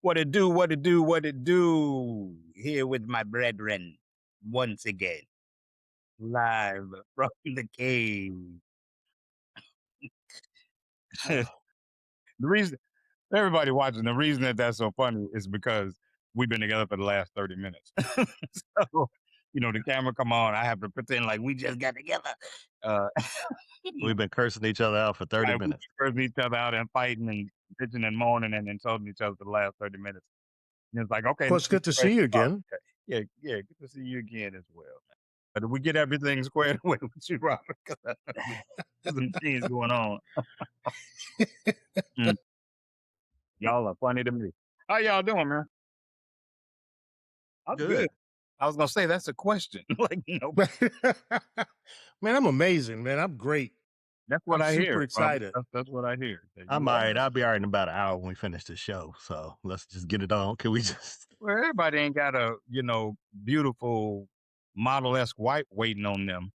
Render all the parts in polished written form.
What it do, what it do, what it do. Here with my brethren once again, live from the cave. The reason everybody watching, the reason that that's so funny is because we've been together for the last 30 minutes. So, the camera come on, I have to pretend like we just got together. Uh, We've been cursing each other out for 30 like we minutes. cursing each other out and fighting and bitching and moaning and insulting each other for the last 30 minminutes. And it's like, okay, Well, it's good to see you again. okay. Yeah, good to see you again as well, man. But if we get everything squared away with you, Robert, because there's some things going on. Mm, y'all are funny to me. How y'all doing, man? I'm good. Good. I was gonna say that's a question. Man, I'm amazing, man. I'm great. That's what I'm I super hear. Robert. excited. That's what I hear. that I'm you all are- right. I'll be all right in about an hour when we finish the show. So let's just get it on. Can we just? Well, everybody ain't got a beautiful model-esque wife waiting on them.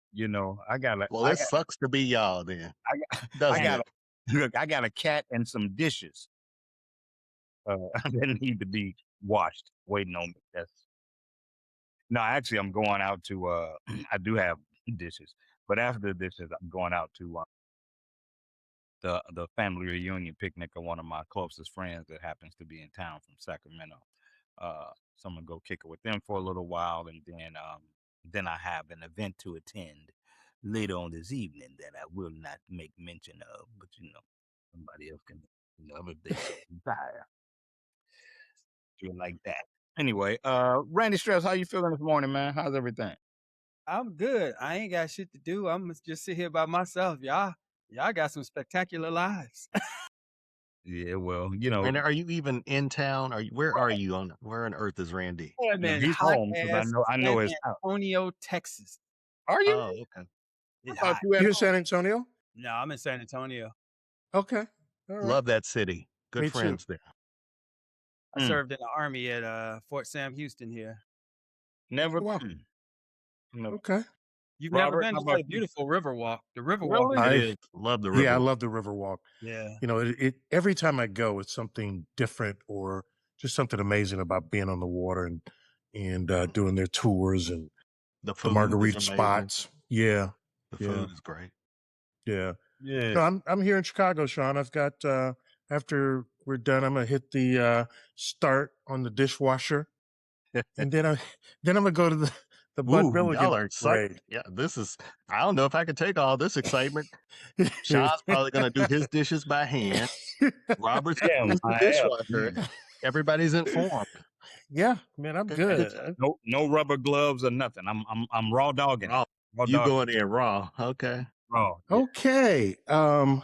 I got a, Well, I it got, sucks to be y'all then, I got, I doesn't got it? look, I got a cat and some dishes that need to be washed, waiting on me. No, actually, I'm going out to. I do have dishes, but after the dishes, I'm going out to the family reunion picnic of one of my closest friends that happens to be in town from Sacramento. So I'm gonna go kick it with them for a little while, and then I have an event to attend later on this evening that I will not make mention of, but somebody else can, if they so desire, do it like that. Anyway, Randy Stress, how you feeling this morning, man? How's everything? I'm good. I ain't got shit to do. I'm just sit here by myself. Y'all got some spectacular lives. Yeah, well, And are you even in town? Where are you on? Where on earth is Randy? I'm in he's hot home because ass I know San his house. Antonio, Texas. Are you? Oh, okay. It's I thought hot. you at You in home. San Antonio? No, I'm in San Antonio. Okay. All right. Love that city. Good Me too. friends there. I served in the Army at Fort Sam Houston here. Never. Wow. No. Okay. You've Robert, never been how to about the you? beautiful Riverwalk. The Riverwalk Really? It I is. Love the Yeah, I river. love the Riverwalk. Yeah. It every time I go, it's something different or just something amazing about being on the water and doing their tours and The the food is margarita amazing. spots. Yeah. The Yeah. food is great. Yeah. Yeah. So I'm here in Chicago, Sean. I've got after we're done, I'm gonna hit the start on the dishwasher, and then I'm gonna go to the Bud Ooh, Milligan y'all are excited. parade. Yeah, I don't know if I can take all this excitement. Sean's probably gonna do his dishes by hand. Robert's gonna Yeah, use the I am. dishwasher. Everybody's informed. Yeah, man, I'm good. No rubber gloves or nothing. I'm raw dogging. Raw. Raw You dog. going in raw. Okay. Raw. Yeah. Okay. All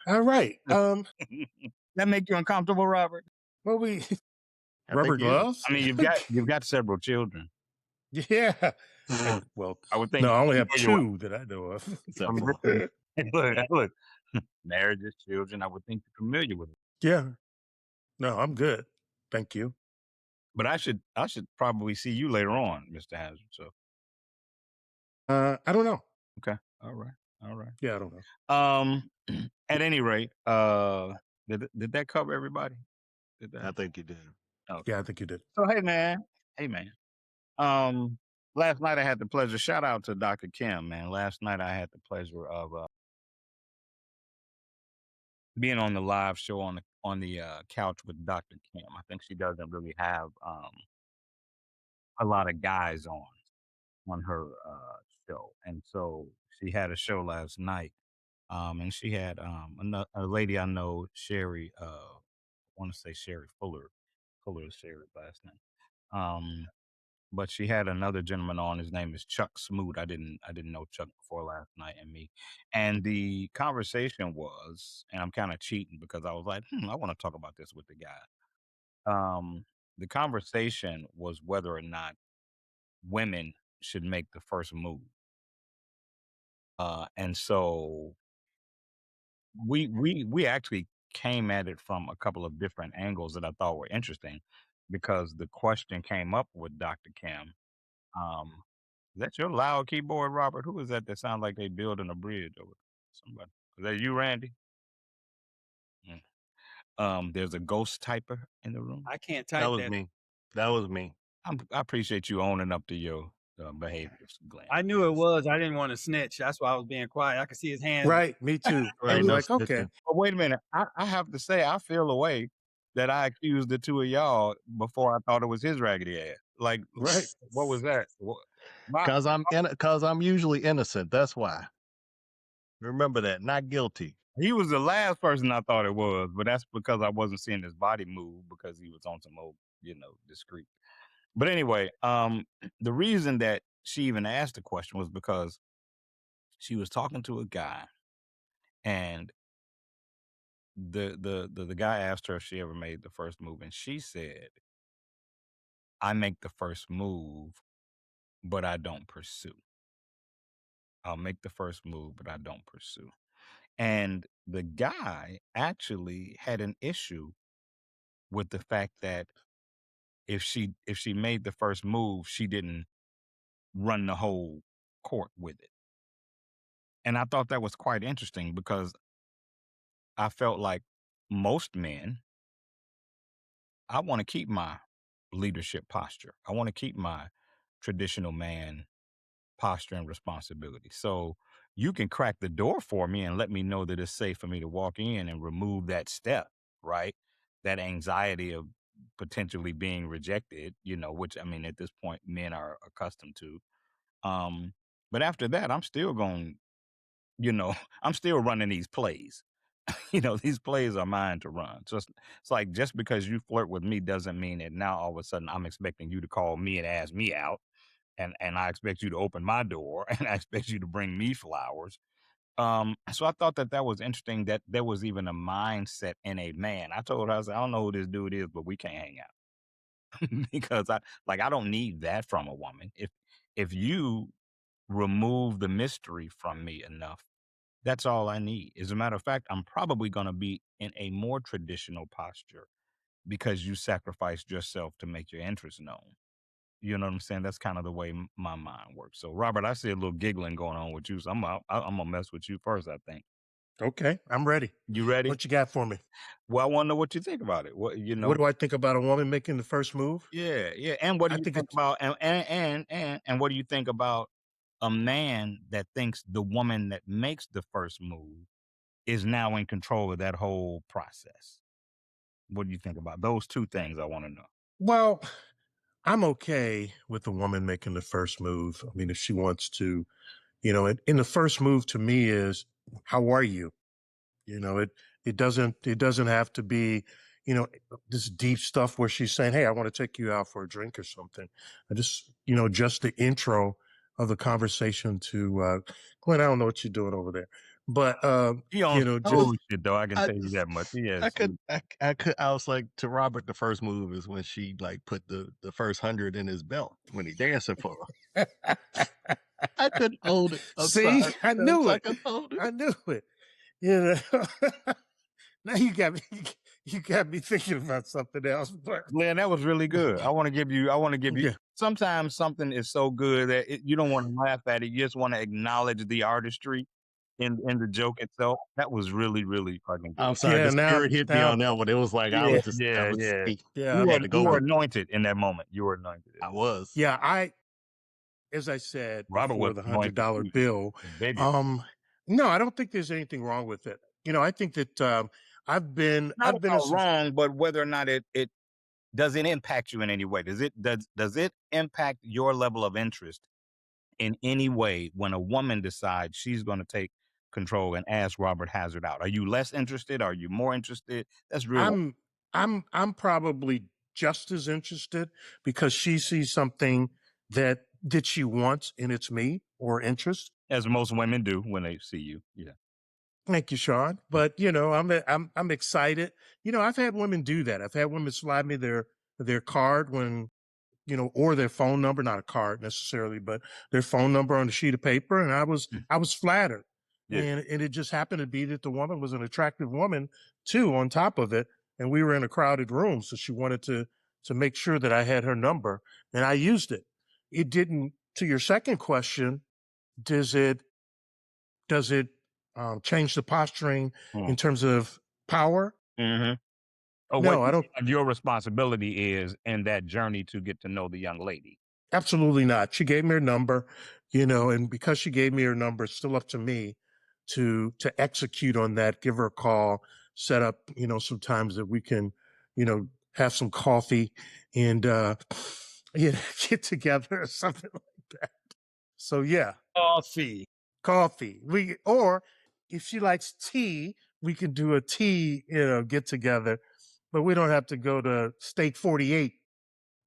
right. That make you uncomfortable, Robert? Well, we I rubber think you. gloves. I mean, you've got several children. Yeah. Well, I would think. no, I only have familiar two that I know of. Several. look, marriages, children. I would think you're familiar with it. Yeah. No, I'm good. Thank you. But I should probably see you later on, Mr. Hazard. So I don't know. okay, all right. Yeah, I don't know. At any rate, did that cover everybody? Did that? I think you did. Okay. Yeah, I think you did. So hey man. Last night I had the pleasure. Shout out to Dr. Kim, man. Last night I had the pleasure of being on the live show on the couch with Dr. Kim. I think she doesn't really have a lot of guys on her show, and so she had a show last night. And she had a lady I know, Sherry. I want to say Sherry Fuller. Fuller is Sherry's last name. But she had another gentleman on. His name is Chuck Smoot. I didn't know Chuck before last night, and the conversation was, and I'm kind of cheating because I was like, I want to talk about this with the guy. The conversation was whether or not women should make the first move. And so we actually came at it from a couple of different angles that I thought were interesting, because the question came up with Dr. Kim. Is that your loud keyboard, Robert? Who is that sounds like they building a bridge over somebody? Is that you, Randy? There's a ghost typer in the room. I can't That type was that. me. That was me. I appreciate you owning up to your behaviors, Glenn. I knew it was. I didn't want to snitch. That's why I was being quiet. I could see his hands. Right, me too. I Right, was no like, okay, snitching. But wait a minute. I have to say, I feel a way that I accused the two of y'all before I thought it was his raggedy ass. Like, right. what was that? My, Cause I'm usually innocent. That's why. Remember that. Not guilty. he was the last person I thought it was, but that's because I wasn't seeing his body move because he was on some old, discreet. But anyway, the reason that she even asked the question was because she was talking to a guy, and the guy asked her if she ever made the first move, and she said, "I make the first move, but I don't pursue. I'll make the first move, but I don't pursue." And the guy actually had an issue with the fact that if she made the first move, she didn't run the whole court with it. And I thought that was quite interesting because I felt like most men, I want to keep my leadership posture. I want to keep my traditional man posture and responsibility. So you can crack the door for me and let me know that it's safe for me to walk in and remove that step, right? That anxiety of potentially being rejected, which I mean, at this point, men are accustomed to. But after that, I'm still going, I'm still running these plays. These plays are mine to run. So it's like just because you flirt with me doesn't mean that now all of a sudden I'm expecting you to call me and ask me out. And I expect you to open my door and I expect you to bring me flowers. So I thought that was interesting that there was even a mindset in a man. I told her, I said, I don't know who this dude is, but we can't hang out because I don't need that from a woman. If you remove the mystery from me enough, that's all I need. As a matter of fact, I'm probably going to be in a more traditional posture because you sacrificed yourself to make your interests known. You know what I'm saying? That's kind of the way my mind works. So, Robert, I see a little giggling going on with you. So I'm gonna mess with you first. I think. Okay, I'm ready. You ready? What you got for me? Well, I want to know what you think about it. What do I think about a woman making the first move? Yeah, yeah. And what do I you think think it's about and what do you think about a man that thinks the woman that makes the first move is now in control of that whole process? What do you think about those two things? I want to know. well, I'm okay with the woman making the first move. I mean, if she wants to, and the first move to me is, how are you? It doesn't have to be, this deep stuff where she's saying, hey, I want to take you out for a drink or something. I just the intro of the conversation to Glenn, I don't know what you're doing over there. But He on just shit though. I can I tell you that much. Yes. I was like, to Robert, the first move is when she like put the first 100 in his belt when he dancing for her. I couldn't hold it. I'm see, sorry. I knew it. I couldn't hold it. I knew it. You know, now you got me thinking about something else. But Glenn, that was really good. I want to give you. yeah, Sometimes something is so good that you don't want to laugh at it. You just want to acknowledge the artistry in the joke itself. That was really, really fucking good. I'm sorry. yeah. The spirit hit me on that one. It was like I was just Yeah. Yeah, You had to go were with it. anointed in that moment. You were anointed. I was. yeah. As I said Robert before, was the anointed $100 too. bill. Baby. No, I don't think there's anything wrong with it. I think that I've been Not in about wrong, but whether or not it does it impact you in any way? Does it impact your level of interest in any way when a woman decides she's going to take control and ask Robert Hazard out? Are you less interested? Are you more interested? That's real. I'm probably just as interested because she sees something that she wants and it's me or interest. As most women do when they see you. Yeah. Thank you, Sean. But I'm excited. I've had women do that. I've had women slide me their card when or their phone number, not a card necessarily, but their phone number on a sheet of paper. And I was flattered. Yeah. And it just happened to be that the woman was an attractive woman too, on top of it. And we were in a crowded room. So she wanted to make sure that I had her number and I used it. It didn't, to your second question, does it change the posturing in terms of power? Mm-hmm. or what No, I don't. your responsibility is in that journey to get to know the young lady. Absolutely not. She gave me her number, and because she gave me her number, it's still up to me to execute on that, give her a call, set up, some times that we can, have some coffee and get together or something like that. So yeah, Coffee. coffee. Or if she likes tea, we can do a tea, get together. But we don't have to go to Steak 48,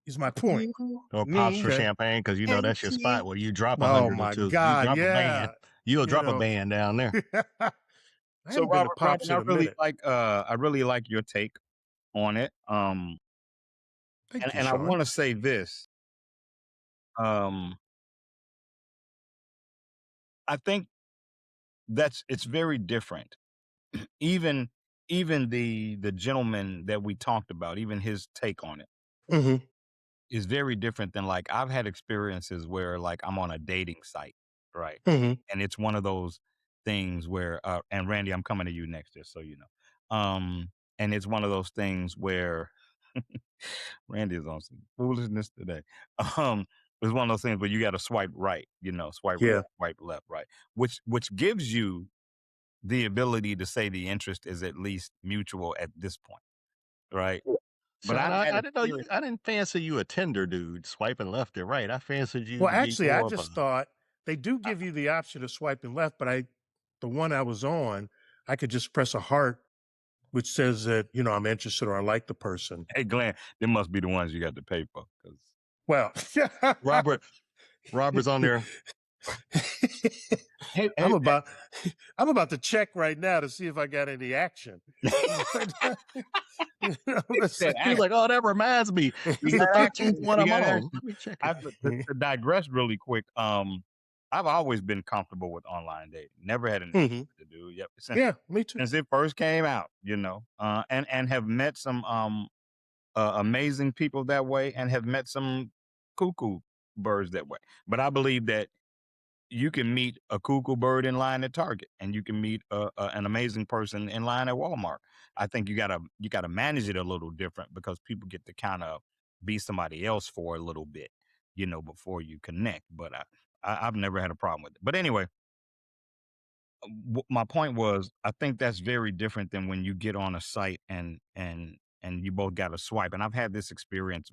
is my point. You, Or Pops for me, Okay. champagne, because you know and that's your spot tea. where you drop a Oh 100 or my 2. You God. drop a band. Yeah. You'll You drop a know, band down there. I So haven't been to Robert Brandon, Pops in a minute. I really like your take on it. Thank you, And I Sean. want to say this. Um, I think it's very different. Even the gentleman that we talked about, even his take on it Hmm. is very different than like I've had experiences where like I'm on a dating site, right? Hmm. And it's one of those things where and Randy, I'm coming to you next, just so you know. And it's one of those things where Randy is on some foolishness today. Um, it's one of those things where you got to swipe right, swipe right, Yeah. swipe left, right, which gives you the ability to say the interest is at least mutual at this point, right? But Sean, I've had I didn't know experience. I didn't fancy you a Tinder dude swiping left and right. I fancied you Well, to be actually, I more of a just thought they do give you the option of swiping left, but the one I was on, I could just press a heart, which says that, I'm interested or I like the person. Hey, Glenn, them must be the ones you got to pay for. 'Cause Well, Robert. Robert's on there. hey, I'm hey, about I'm about to check right now to see if I got any action. Let's said, see. He was like, "Oh, that reminds me. This is you the got 13th action. one You I'm got on. action. Let me check I, it." to digress really quick. I've always been comfortable with online dating. Never had an issue Hmm. with the dude. Yep, Yeah, me too. since it first came out, and have met some amazing people that way, and have met some cuckoo birds that way. But I believe that you can meet a cuckoo bird in line at Target, and you can meet an amazing person in line at Walmart. I think you gotta manage it a little different because people get to kind of be somebody else for a little bit, before you connect. But I've never had a problem with it. But anyway, my point was, I think that's very different than when you get on a site and you both got to swipe. And I've had this experience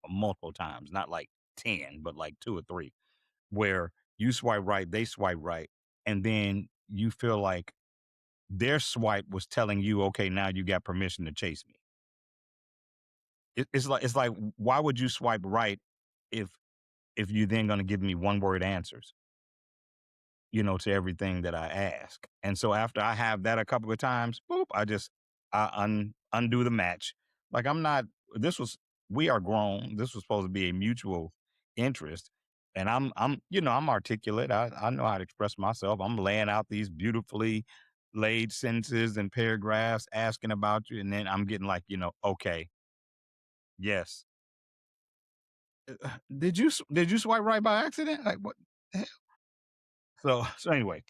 multiple times, not like 10, but like two or three, where you swipe right, they swipe right, and then you feel like their swipe was telling you, okay, now you got permission to chase me. It's like why would you swipe right if you then going to give me one word answers, to everything that I ask. And so after I have that a couple of times, boop, I undo the match. Like I'm not. This was we are grown. This was supposed to be a mutual interest, and I'm articulate. I know how to express myself. I'm laying out these beautifully laid sentences and paragraphs asking about you, and then I'm getting like, okay, yes. Did you swipe right by accident? Like what? the hell? So anyway,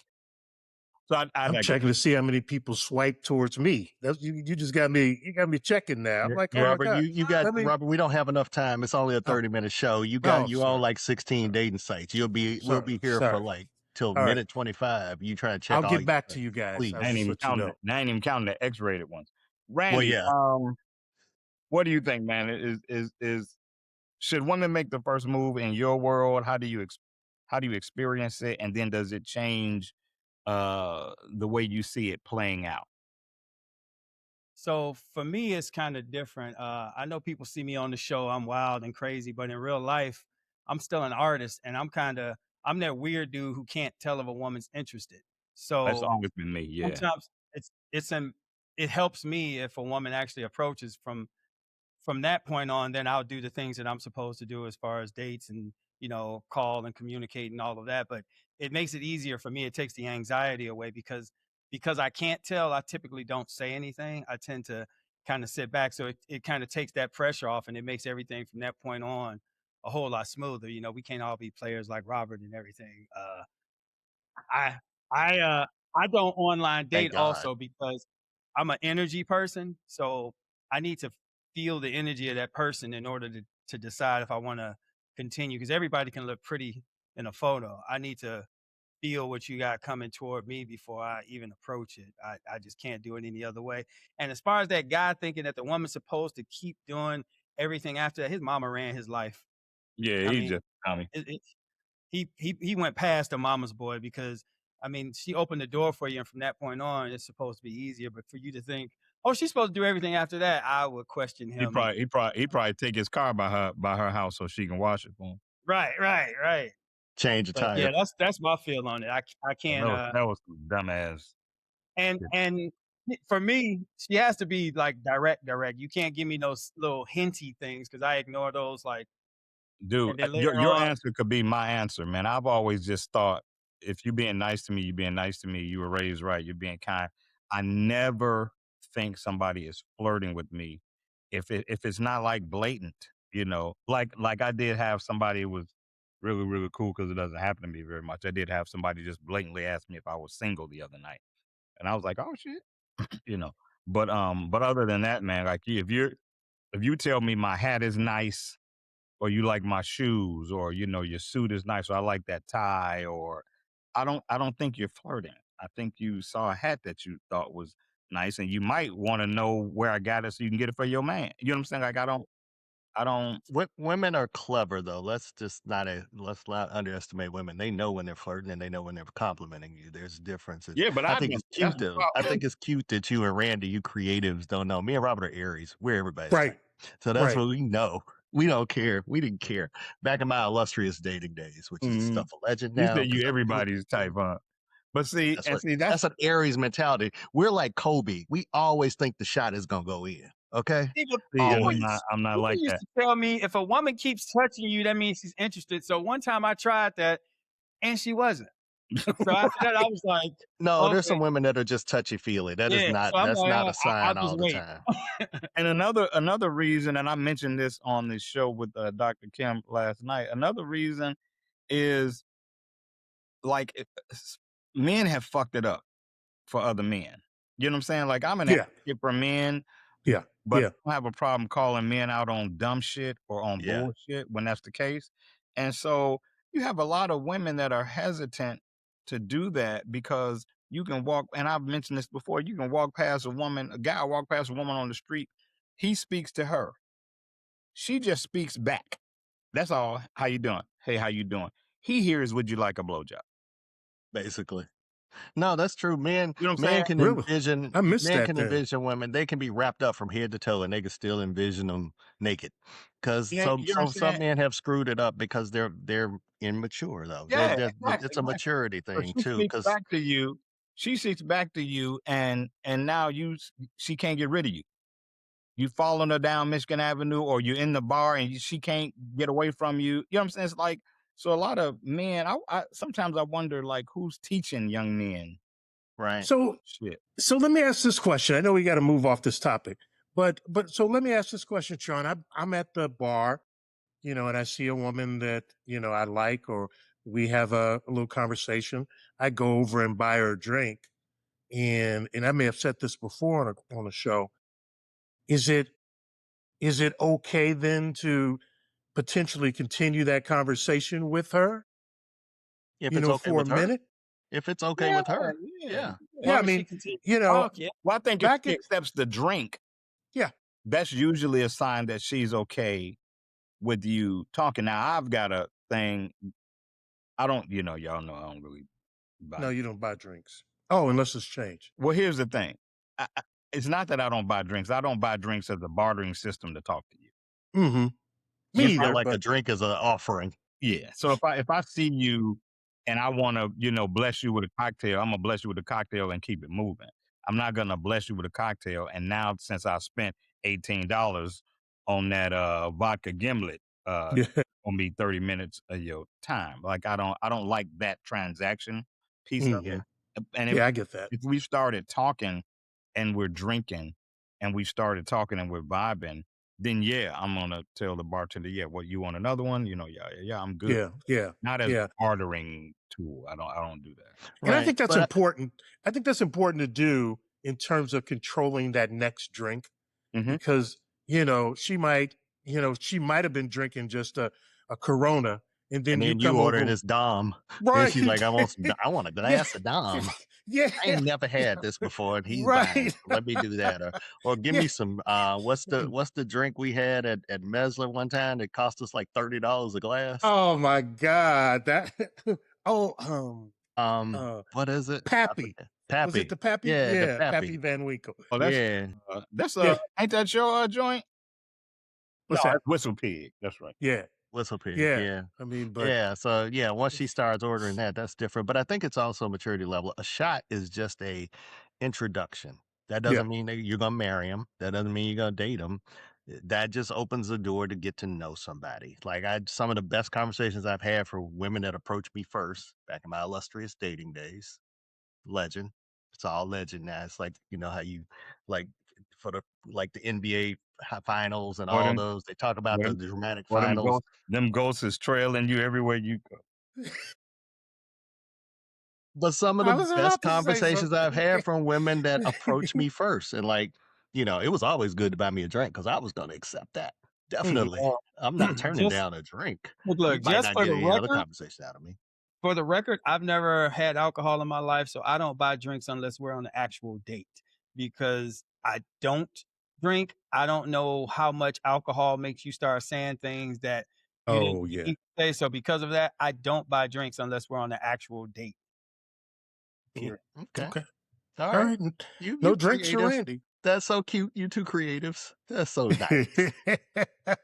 so I I'm digress. checking to see how many people swipe towards me. That's you just got me. You got me checking now. I'm Yeah, like, oh yeah. my Robert, god. you got Let me. Robert. We don't have enough time. It's only a Oh, 30-minute show. oh, You own sorry, like 16 sorry, dating sites. We'll sorry, be here for sorry. like till All right, minute 25. You trying to check I'll all get your back to sites, you guys. I'll I ain't please. just even let you counting know. the I ain't even counting the X-rated ones. Well, Randy, yeah. what do you think, man? Is should women make the first move in your world? How do you experience it? And then does it change the way you see it playing out? So for me, it's kind of different. I know people see me on the show, I'm wild and crazy, but in real life, I'm still an artist, and I'm that weird dude who can't tell if a woman's interested. That's So always been me. Yeah. sometimes it helps me if a woman actually approaches from that point on, then I'll do the things that I'm supposed to do as far as dates and, call and communicate and all of that. But it makes it easier for me. It takes the anxiety away because I can't tell, I typically don't say anything. I tend to kind of sit back. So it kind of takes that pressure off and it makes everything from that point on a whole lot smoother. We can't all be players like Robert and everything. I I don't online Thank date God. also because I'm an energy person. So I need to feel the energy of that person in order to decide if I want to continue. Because everybody can look pretty in a photo. I need to feel what you got coming toward me before I even approach it. I just can't do it any other way. And as far as that guy thinking that the woman's supposed to keep doing everything after that, his mama ran his life. Yeah, I he mean, just Tommy. he went past the mama's boy because I mean she opened the door for you, and from that point on, it's supposed to be easier. But for you to think, oh, she's supposed to do everything after that, I would question He him. probably he probably he probably take his car by her house so she can wash it for him. Right. Change a But yeah, tire. that's my feel on it. I can't. That was some dumbass shit. And for me, she has to be like direct. You can't give me those little hinty things because I ignore those. Like, Dude, and then your later your on, answer could be my answer, man. I've always just thought if you being nice to me, you being nice to me, you were raised right, you're being kind. I never think somebody is flirting with me if it's not like blatant, like I did have somebody who was really, really cool because it doesn't happen to me very much. I did have somebody just blatantly ask me if I was single the other night. And I was like, oh shit, you know. But other than that, man, like if you tell me my hat is nice or you like my shoes or your suit is nice or I like that tie or I don't think you're flirting. I think you saw a hat that you thought was nice and you might want to know where I got it so you can get it for your man. You know what I'm saying? Like I don't Women are clever though. Let's not underestimate women. They know when they're flirting and they know when they're complimenting you. There's differences. yeah, but I I think don't it's that's cute the though. I problem. think it's cute that you and Randy, you creatives, don't know. Me and Robert are Aries. We're everybody's Right. type. So that's Right. what we know. We don't care. We didn't care back in my illustrious dating days, which is Mhm. stuff a legend You now. said 'Cause you everybody's type, huh? But see, that's and what see that's an Aries mentality. We're like Kobe. We always think the shot is gonna go in. Okay, see, and always. I'm not people like used that. to tell me if a woman keeps touching you, that means she's interested. So one time I tried that, and she wasn't. So after that, I was like, No, there's okay, some women that are just touchy feely. yeah. So I'm That's like, not a I'll sign just all the wait. time. And another reason, and I mentioned this on the show with Dr. Kim last night. Another reason is like men have fucked it up for other men. You know what I'm saying? Like I'm an Yeah. advocate for men, Yeah. but I Yeah. don't have a problem calling men out on dumb shit or on Yeah. bullshit when that's the case. And so you have a lot of women that are hesitant to do that because you can walk, and I've mentioned this before, you can walk past a guy walk past a woman on the street, he speaks to her. She just speaks back. That's all. How you doing? Hey, how you doing? He hears, would you like a blowjob? Basically. No, that's true. Men You know what I'm men saying? can Really? envision I missed men that can then. envision women. They can be wrapped up from head to toe, and they can still envision them naked. Because Yeah, you know what I'm some saying? men have screwed it up because they're immature though. Yeah, It's exactly, a exactly. maturity So thing she too. speaks Because back to you. She speaks back to you, and now she can't get rid of you. You following her down Michigan Avenue, or you're in the bar and she can't get away from you. You know what I'm saying? It's like so. A lot of men. I sometimes I wonder like who's teaching young men right, So shit. so let me ask this question. I know we got to move off this topic, but so let me ask this question, Sean. I'm at the bar, and I see a woman that I like, or we have a little conversation. I go over and buy her a drink, and I may have said this before on a show. Is it okay then to potentially continue that conversation with her? if it's okay For a with her, minute. if it's okay Yeah, with her, yeah. yeah, As Yeah, I long as she mean, continues you to know, talk, yeah. Well, I think if back she in accepts the drink, yeah, that's usually a sign that she's okay with you talking. Now, I've got a thing. I don't, y'all know I don't really buy. no, you don't buy drinks. Oh, unless it's changed. Well, here's the thing. It's not that I don't buy drinks. I don't buy drinks as a bartering system to talk to you. Mm-hmm. Me you If I, feel either, like a but drink is an offering, yeah. So if I see you and I want to, bless you with a cocktail, I'm gonna bless you with a cocktail and keep it moving. I'm not gonna bless you with a cocktail. And now since I spent $18 on that vodka gimlet, yeah, gonna be 30 minutes of your time. Like I don't like that transaction piece of hmm it. And yeah, I get that. if we started talking and we're drinking and we started talking and we're vibing, then yeah, I'm gonna tell the bartender, yeah, what you want another one? Yeah, I'm good. Yeah, yeah, Not as a yeah. bartering tool. I don't do that. And I right? think that's But important. I think that's important to do in terms of controlling that next drink. Mhm. because, she might have been drinking just a Corona, and And then you then you come order over. this Dom. Then Right. she's like, I want a Yeah. glass of Dom. Yeah. I ain't never had this before, and he's buying it. Right. Let me do that. Or give Yeah. me some what's the drink we had at Mesler one time that cost us like $30 a glass? Oh my God. Oh, What is it? I Pappy. forget. Was it Pappy. the Pappy? Yeah, the Yeah, Pappy Pappy. Van Winkle. Oh, Yeah. that's Yeah. ain't that your joint? No, What's that? that's Whistle Pig. That's right. Yeah. Whistle Pig. Yeah. Yeah. I mean, but Yeah. So yeah, once she starts ordering that, that's different. But I think it's also a maturity level. A shot is just a introduction. That yeah. doesn't mean that you're gonna marry him. That doesn't mean you're gonna date him. That just opens the door to get to know somebody. Like some of the best conversations I've had for women that approach me first, back in my illustrious dating days. Legend. It's all legend now. It's like, you know how you like for the NBA finals and Or all them, those. They talk about or the them, dramatic or them finals. ghosts. Them ghosts is trailing you everywhere you go. But some of the I was best about to say conversations I've something. had from women that approach me first. And like, it was always good to buy me a drink because I was gonna accept that. Mhm. Definitely. Well, I'm not turning just down a drink. You look, might just not get any other conversation out of me. for the record, I've never had alcohol in my life, so I don't buy drinks unless we're on the actual date because I don't drink. I don't know how much alcohol makes you start saying things that you didn't Oh yeah. mean to say. So because of that, I don't buy drinks unless we're on the actual date. Yeah. Period. Okay. Okay. All All right. right. You No drinks for creative. Randy. That's so cute. You two creatives. That's so nice.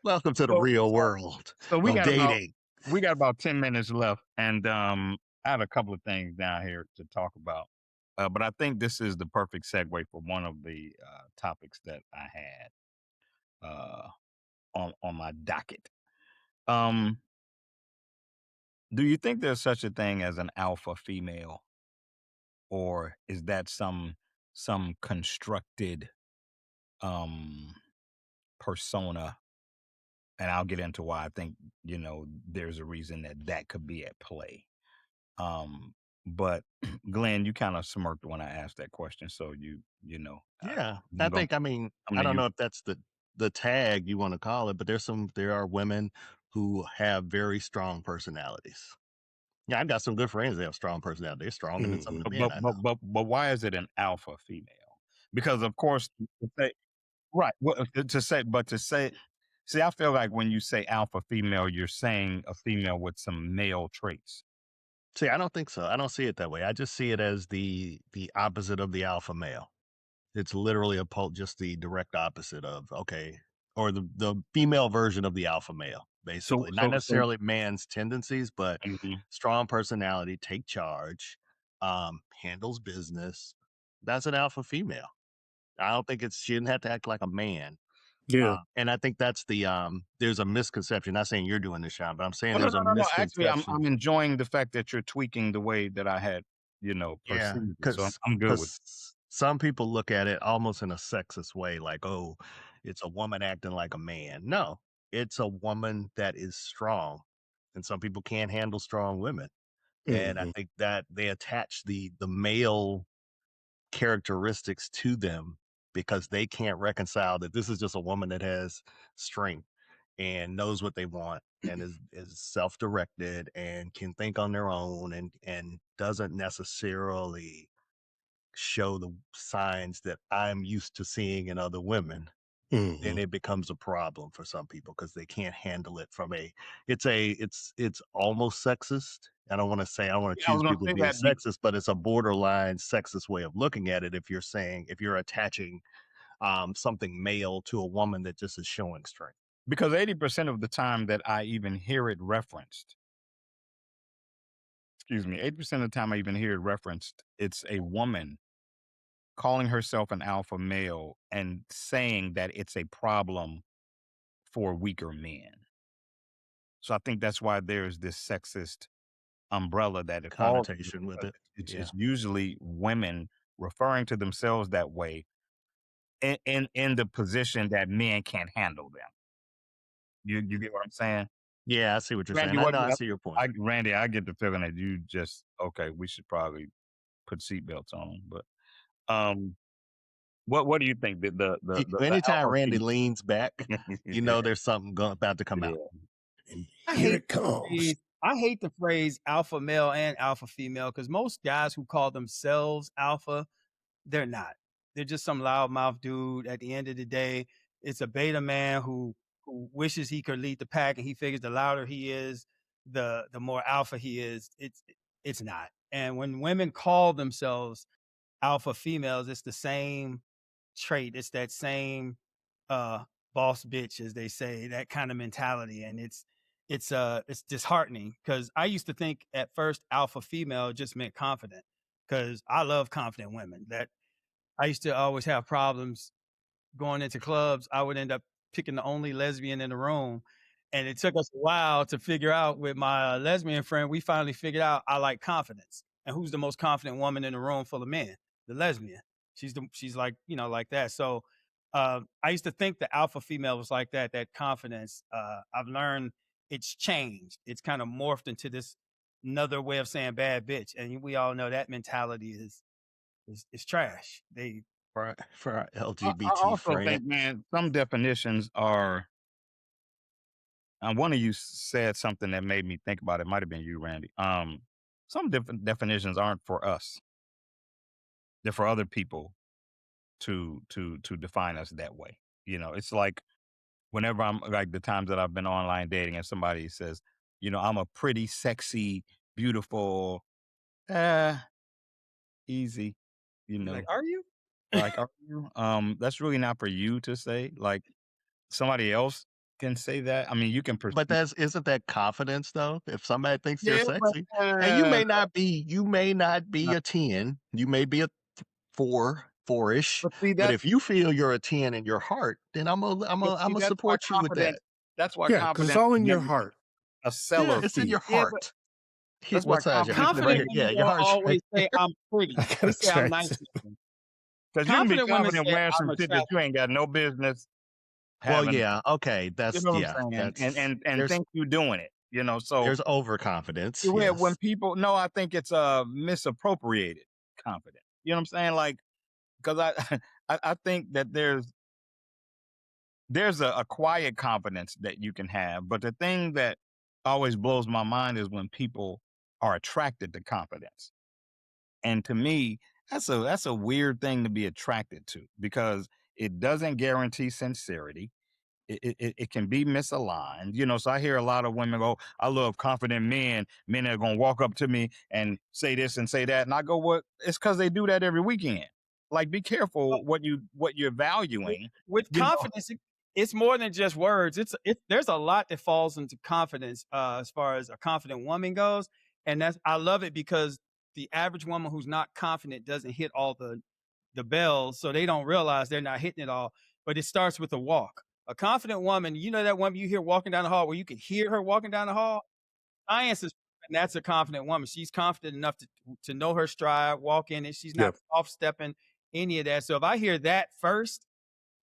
Welcome to the So, real so, world so of dating. we got about 10 minutes left, and I had a couple of things down here to talk about. But I think this is the perfect segue for one of the topics that I had on my docket. Um, do you think there's such a thing as an alpha female, or is that some constructed um persona? And I'll get into why I think there's a reason that that could be at play. But Glenn, you kind of smirked when I asked that question, so Yeah. I'm going I to don't you. know if that's the tag you want to call it, but there are women who have very strong personalities. Yeah, I've got some good friends that have strong personality. They're stronger than some of Mhm. the But men but I but know. but, but why is it an alpha female? Because of course, to say, right. Well, to say, see, I feel like when you say alpha female, you're saying a female with some male traits. See, I don't think so. I don't see it that way. I just see it as the opposite of the alpha male. It's literally just the direct opposite of or the female version of the alpha male, So basically. Not so so. necessarily man's tendencies, but Mhm. strong personality, take charge, handles business. That's an alpha female. I don't think she didn't have to act like a man. Yeah. And I think that's there's a misconception. Not saying you're doing this, Sean, but I'm saying Oh, no, there's a no, no, no. Actually, I'm misconception. enjoying the fact that you're tweaking the way that I had, Yeah, perceived it. So I'm, because I'm good with. some people look at it almost in a sexist way, like, oh, it's a woman acting like a man. No, it's a woman that is strong, and some people can't handle strong women. And I Mhm. think that they attach the male characteristics to them because they can't reconcile that this is just a woman that has strength and knows what they want and is self-directed and can think on their own and doesn't necessarily show the signs that I'm used to seeing in other women. Then Mhm. it becomes a problem for some people because they can't handle it from it's almost sexist. I don't want to Yeah, I was choose going people to as say being that. sexist, but it's a borderline sexist way of looking at it if you're attaching something male to a woman that just is showing strength. Because 80% of the time that I even hear it referenced, excuse me, 80% of the time I even hear it referenced, it's a woman calling herself an alpha male and saying that it's a problem for weaker men. So I think that's why there's this sexist umbrella that it falls under, Connotation with because it. it's Yeah. usually women referring to themselves that way in the position that men can't handle them. You get what I'm saying? Yeah, I see what you're Randy, saying. I what know, I see your point. Randy, I get the feeling that you just okay, we should probably put seatbelts on. But um What do you think? The Anytime alpha Randy female? leans back, you know there's something about to come Yeah. out. And I here hate it comes. I hate the phrase alpha male and alpha female because most guys who call themselves alpha, they're not. They're just some loudmouth dude. At the end of the day, it's a beta man who wishes he could lead the pack, and he figures the louder he is, the more alpha he is. It's not. And when women call themselves alpha females, it's the same trait. It's that same uh boss bitch, as they say, that kind of mentality. And it's disheartening because I used to think at first alpha female just meant confident because I love confident women. That I used to always have problems going into clubs. I would end up picking the only lesbian in the room. And it took us a while to figure out with my lesbian friend, we finally figured out I like confidence. And who's the most confident woman in the room full of men? The lesbian. She's like, like that. So I used to think the alpha female was like that, that confidence. I've learned it's changed. It's kind of morphed into this another way of saying bad bitch. And we all know that mentality is trash. They For our I LGBT also friend. think, man, some definitions are. One of you said something that made me think about it. Might have been you, Randy. Some different definitions aren't for us; they're for other people to define us that way. It's like whenever I'm like the times that I've been online dating, and somebody says, I'm a pretty, sexy, beautiful, uh, easy, you like, know, are you? like, are you? That's really not for you to say. Like somebody else can say that. I mean, you can But perceive. isn't that confidence though? If somebody thinks you're Yeah, but sexy, and you may not be a 10, you may be a 4-ish, but see but that. if you feel you're a 10 in your heart, then But I'm see, gonna that's why support you with that. confidence. That's why Yeah, because it's confidence all is in your never heart. a Yeah, seller it's in your fee. Yeah, but heart. That's why What size your heart? confidence is Right never here. confident Yeah, women your don't heart's right always say I'm I pretty. They gotta say I'm try nice to. looking. because you can be Confident women confident say wearing I'm some shit that you attractive. ain't got no business well, having. yeah, okay, You that's know what yeah, I'm saying? that's And think you doing it. So there's overconfidence, when yes. people no, I think it's misappropriated confidence. You know what I'm saying? Like because I think that there's a quiet confidence that you can have, but the thing that always blows my mind is when people are attracted to confidence. And to me, that's a weird thing to be attracted to because it doesn't guarantee sincerity. It can be misaligned, So I hear a lot of women go, "I love confident men. Men that are gonna walk up to me and say this and say that," and I go, "What? It's because they do that every weekend. Like, be careful what you're with, valuing." with You know, confidence, it's more than just words. There's a lot that falls into confidence as far as a confident woman goes, and that's I love it because the average woman who's not confident doesn't hit all the bells, so they don't realize they're not hitting it all. But it starts with a walk. A confident woman, that woman you hear walking down the hall, where you can hear her walking down the hall. Science is, and that's a confident woman. She's confident enough to know her stride, walk in it. She's Yeah, not off stepping any of that. So if I hear that first,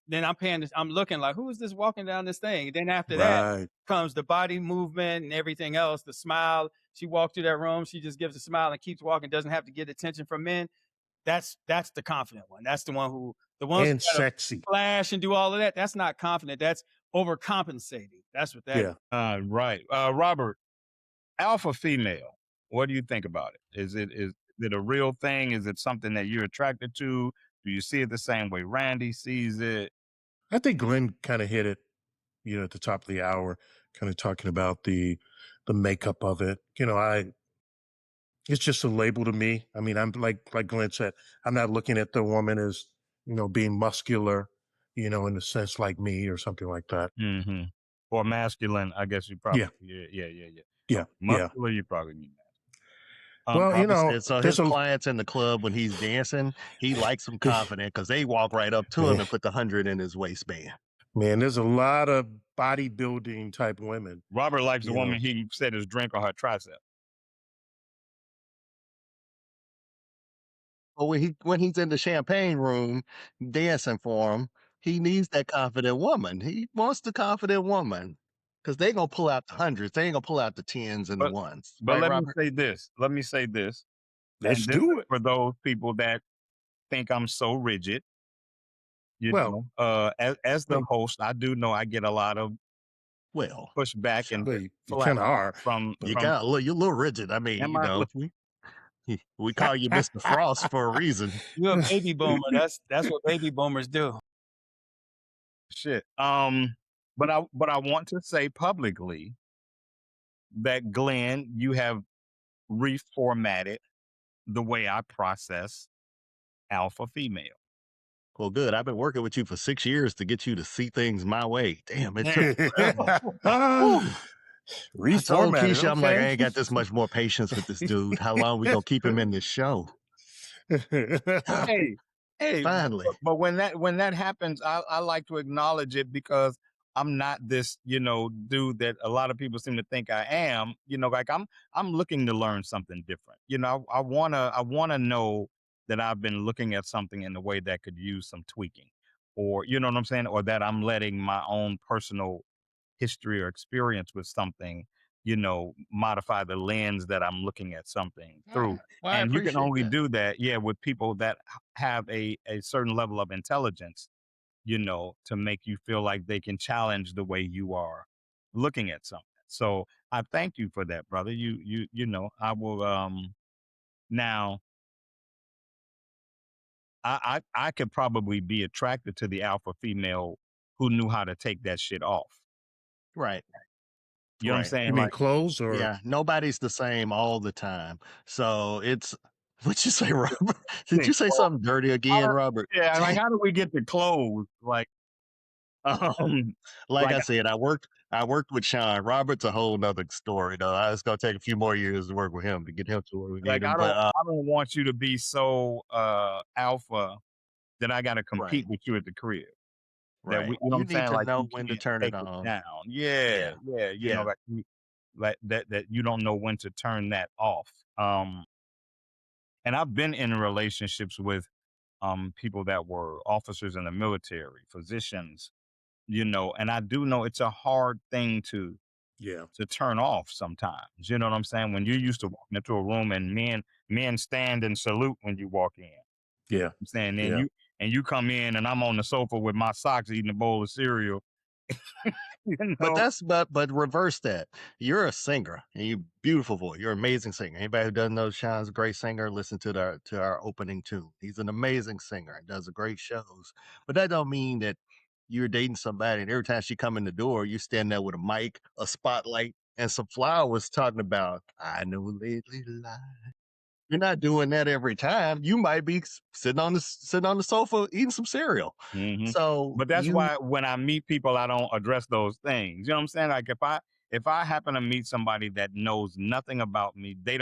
then I'm looking like, who is this walking down this thing? Then after that right. comes the body movement and everything else, the smile. She walked through that room, she just gives a smile and keeps walking, doesn't have to get attention from men. That's the confident one. That's the ones who And gotta sexy. flash and do all of that. That's not confident. That's overcompensating. That's what that is. Yeah. right, Robert, alpha female. What do you think about it? Is it a real thing? Is it something that you're attracted to? Do you see it the same way Randy sees it? I think Glenn kind of hit it, at the top of the hour, kind of talking about the makeup of it. It's just a label to me. I mean, I'm like Glenn said, I'm not looking at the woman as, being muscular, in a sense like me or something like that. Mm-hmm. Or masculine, I guess you probably, Yeah, yeah. yeah, Okay, yeah. muscular, you probably mean Well, Robert said so there's his a clients in the club when he's dancing, he likes them confident because they walk right up to him man, and put the 100 in his waistband. man, there's a lot of bodybuilding type women, Robert likes a you woman know. he said his drink on her tricep. But when he's in the champagne room dancing for him, he needs that confident woman. He wants the confident woman because they gonna pull out the hundreds. They ain't gonna pull out the tens and the But ones, but right, let me Robert? say this. Let me say this. Let's And this is do it. for those people that think I'm so rigid. Well, As the well, host, I do know I get a lot of Well, pushback and Sean, well, you flack kind of are, from but you from. got you're a little rigid. I mean, Am I? we call you Mr. Frost for a reason. You're a baby boomer. That's what baby boomers do. Shit. But I want to say publicly that Glenn, you have reformatted the way I process alpha female. Well, good. I've been working with you for 6 years to get you to see things my way. Damn, it took forever. Woo. I told reformatted. Keisha, I'm like, I Okay. ain't got this much more patience with this dude. How long we gonna keep him in this show? Hey, hey, Finally. but when that happens, I like to acknowledge it because I'm not this, dude that a lot of people seem to think I am. Like I'm looking to learn something different. I wanna know that I've been looking at something in a way that could use some tweaking, or you know what I'm saying, or that I'm letting my own personal history or experience with something, modify the lens that I'm looking at something through. Well, I And you can appreciate only that. do that, yeah, with people that have a certain level of intelligence, to make you feel like they can challenge the way you are looking at something. So I thank you for that, brother. I will now I could probably be attracted to the alpha female who knew how to take that shit off. Right. You know what I'm Right. You saying? mean Like clothes or? Yeah. Nobody's the same all the time. So it's what'd you say, Robert? Did you say something dirty again, Robert? yeah, like how do we get the clothes? Like um Like like I said, I worked with Sean. Robert's a whole nother story though. It's gonna take a few more years to work with him to get him to where we need like him. I don't But I don't want you to be so alpha that I gotta right, compete with you at the crib. That right. we you know what You I'm need saying? to Like know you when to can't turn it take it on. down. Yeah, Yeah. yeah, Yeah. like that you don't know when to turn that off. And I've been in relationships with people that were officers in the military, physicians, and I do know it's a hard thing Yeah, to turn off sometimes. You know what I'm saying? When you're used to walking into a room and men stand and salute when you walk in. yeah, I'm saying, yeah. and you come in and I'm on the sofa with my socks eating a bowl of cereal. you But know, but reverse that. You're a singer and you beautiful voice. You're an amazing singer. Anybody who doesn't know Sean's a great singer, listen to our opening tune. He's an amazing singer and does a great shows. But that don't mean that you're dating somebody and every time she come in the door, you stand there with a mic, a spotlight, and some flowers talking about I know lately you're not doing that every time. You might be sitting on the sofa eating some cereal. hmm So but that's you why when I meet people, I don't address those things. You know what I'm saying? Like if I happen to meet somebody that knows nothing about me, I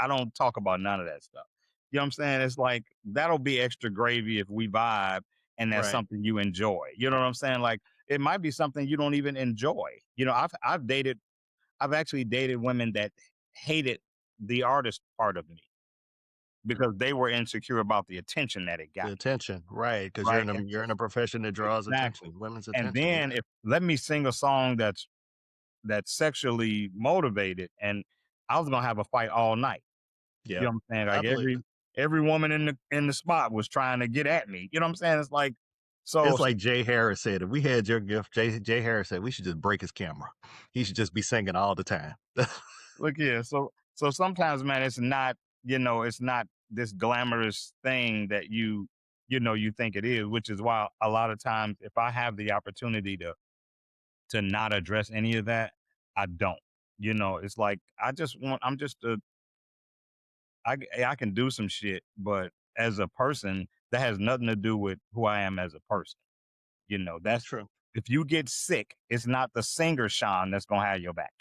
don't talk about none of that stuff. You know what I'm saying? It's like that'll be extra gravy if we vibe and that's right. something you enjoy. You know what I'm saying? Like it might be something you don't even enjoy. I've actually dated women that hated the artist part of me because they were insecure about the attention that it got. The attention, right? Because Right. you're in a profession that draws Exactly. attention, women's And attention. then Yeah, if let me sing a song that's sexually motivated and I was gonna have a fight all night. You yeah, know what I'm saying? I Like believe it. every woman in the spot was trying to get at me. You know what I'm saying? It's like so It's like Jay Harris said. If we had your gift, Jay Harris said we should just break his camera. He should just be singing all the time. look here. So sometimes, man, it's not this glamorous thing that you think it is, which is why a lot of times if I have the opportunity to not address any of that, I don't. It's like I'm just I can do some shit, but as a person, that has nothing to do with who I am as a person. That's That's true. if you get sick, it's not the singer Sean that's gonna have your back.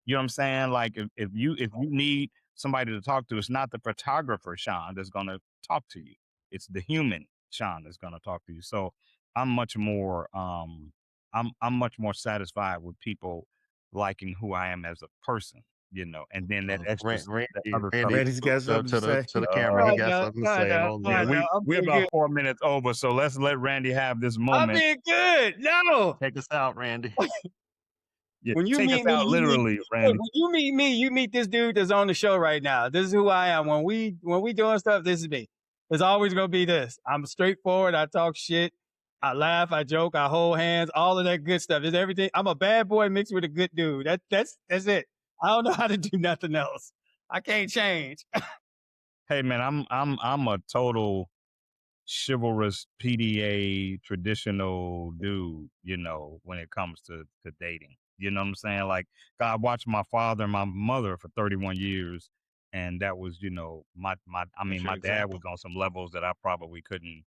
You know what I'm saying? Like if you need somebody to talk to, it's not the photographer Sean that's gonna talk to you. It's the human Sean that's gonna talk to you. So I'm much more I'm much more satisfied with people liking who I am as a person, and then that extra that other stuff. Randy's got something to say. To the camera. He Uh, got something to say. Hold yeah, on. we we're about 4 minutes over, so let's let Randy have this I'm moment. being good. No. Take us out, Randy. Yeah, When you take us meet me, out literally, look, Randy. when you meet me, you meet this dude that's on the show right now. This is who I am. When we doing stuff, this is me. It's always gonna be this. I'm straightforward. I talk shit. I laugh. I joke. I hold hands. All of that good stuff. It's everything. I'm a bad boy mixed with a good dude. That's it. I don't know how to do nothing else. I can't change. Hey man, I'm a total chivalrous PDA traditional dude, you know, when it comes to dating. You know what I'm saying? Like I watched my father and my mother for 31 years, and that was, you know, I That's mean, your my dad was example. on some levels that I probably couldn't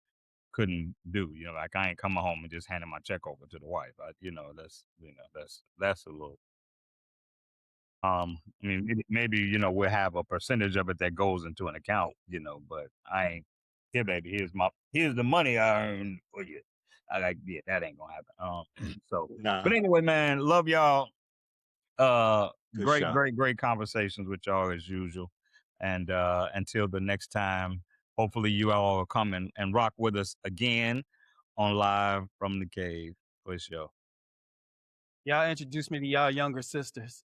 do. You know, like I ain't coming home and just handing my check over to the wife. You know, that's a little. I mean, maybe you know we'll have a percentage of it that goes into an account, you know, but I ain't. Here, baby, here's the money I earned for you. I like, yeah, that ain't gonna happen. So, but Nah, anyway, man, love y'all. Uh, good great, shot. great conversations with y'all as usual. And until the next time, hopefully you all will come and rock with us again on Live from the Cave for sure. Y'all introduced me to y'all younger sisters.